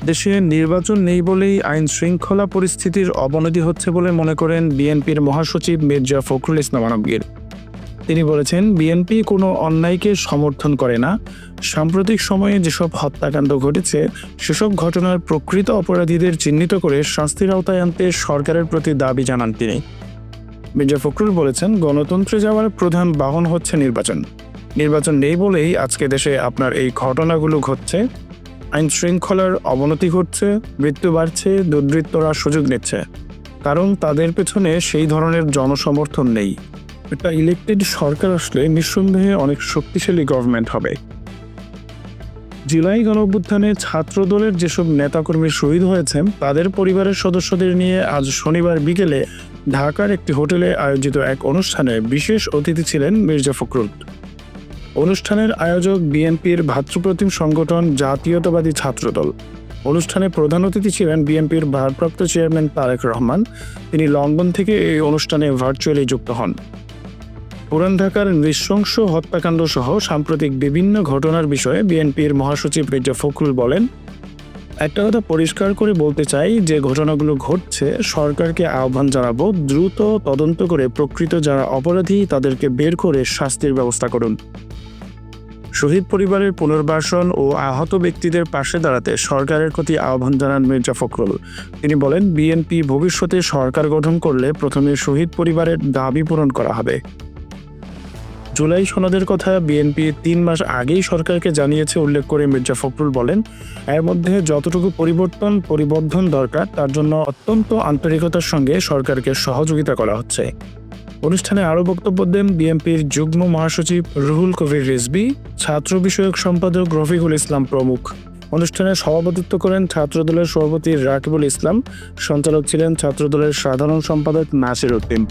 দেশে নির্বাচন নেই বলেই আইন শৃঙ্খলা পরিস্থিতির অবনতি হচ্ছে বলে মনে করেন বিএনপির মহাসচিব মির্জা ফখরুল ইসলাম আলমগীর। তিনি বলেছেন, বিএনপি কোনো অন্যায়কে সমর্থন করে না। সাম্প্রতিক সময়ে যেসব হত্যাকাণ্ড ঘটেছে সেসব ঘটনার প্রকৃত অপরাধীদের চিহ্নিত করে শাস্তির আওতায় আনতে সরকারের প্রতি দাবি জানান তিনি। মির্জা ফখরুল বলেছেন, গণতন্ত্রে যাওয়ার প্রধান বাহন হচ্ছে নির্বাচন। নির্বাচন নেই বলেই আজকে দেশে আপনার এই ঘটনাগুলো ঘটছে। আইন শৃঙ্খলার অবনতি ঘটছে, মৃত্যু বাড়ছে, দুর্বৃত্তরা সুযোগ নিচ্ছে, কারণ তাদের পেছনে সেই ধরনের জনসমর্থন নেই। একটা ইলেক্টেড সরকার আসলে নিঃসন্দেহে অনেক শক্তিশালী গভর্নমেন্ট হবে। জুলাই গণঅভ্যুত্থানে ছাত্রদলের যেসব নেতাকর্মী শহীদ হয়েছেন তাদের পরিবারের সদস্যদের নিয়ে আজ শনিবার বিকেলে ঢাকার একটি হোটেলে আয়োজিত এক অনুষ্ঠানে বিশেষ অতিথি ছিলেন মির্জা ফখরুল। অনুষ্ঠানের আয়োজক বিএনপির ভ্রাতৃপ্রতিম সংগঠন জাতীয়তাবাদী ছাত্রদল। অনুষ্ঠানে প্রধান অতিথি ছিলেন বিএনপির ভারপ্রাপ্ত চেয়ারম্যান তারেক রহমান। তিনি লন্ডন থেকে এই অনুষ্ঠানে ভার্চুয়ালি যুক্ত হন। পুরান ঢাকার নৃশংস হত্যাকাণ্ড সহ সাম্প্রতিক বিভিন্ন ঘটনার বিষয়ে বিএনপির মহাসচিব মির্জা ফখরুল বলেন, একটা কথা পরিষ্কার করে বলতে চাই, যে ঘটনাগুলো ঘটছে সরকারকে আহ্বান জানাবো, দ্রুত তদন্ত করে প্রকৃত যারা অপরাধী তাদেরকে বের করে শাস্তির ব্যবস্থা করুন। শহীদ পরিবারের পুনর্বাসন ও আহত ব্যক্তিদের পাশে দাঁড়াতে সরকারের প্রতি আহ্বান জানান মির্জা ফখরুল। তিনি বলেন, বিএনপি ভবিষ্যতে সরকার গঠন করলে প্রথমে শহীদ পরিবারের দাবি পূরণ করা হবে। জুলাই সনদের কথা বিএনপি 3 মাস আগেই সরকারকে জানিয়েছে উল্লেখ করে মির্জা ফখরুল বলেন, এর মধ্যে যতটুকু পরিবর্ধন দরকার তার জন্য অত্যন্ত আন্তরিকতার সঙ্গে সরকারকে সহযোগিতা করা হচ্ছে। অনুষ্ঠানে আরও বক্তব্য দেন বিএনপির যুগ্ম মহাসচিব রুহুল কবির রিজভী, ছাত্র বিষয়ক সম্পাদক রফিকুল ইসলাম প্রমুখ। অনুষ্ঠানে সভাপতিত্ব করেন ছাত্রদলের সভাপতি রাকিবুল ইসলাম, সঞ্চালক ছিলেন ছাত্রদলের সাধারণ সম্পাদক নাসির উদ্দিন।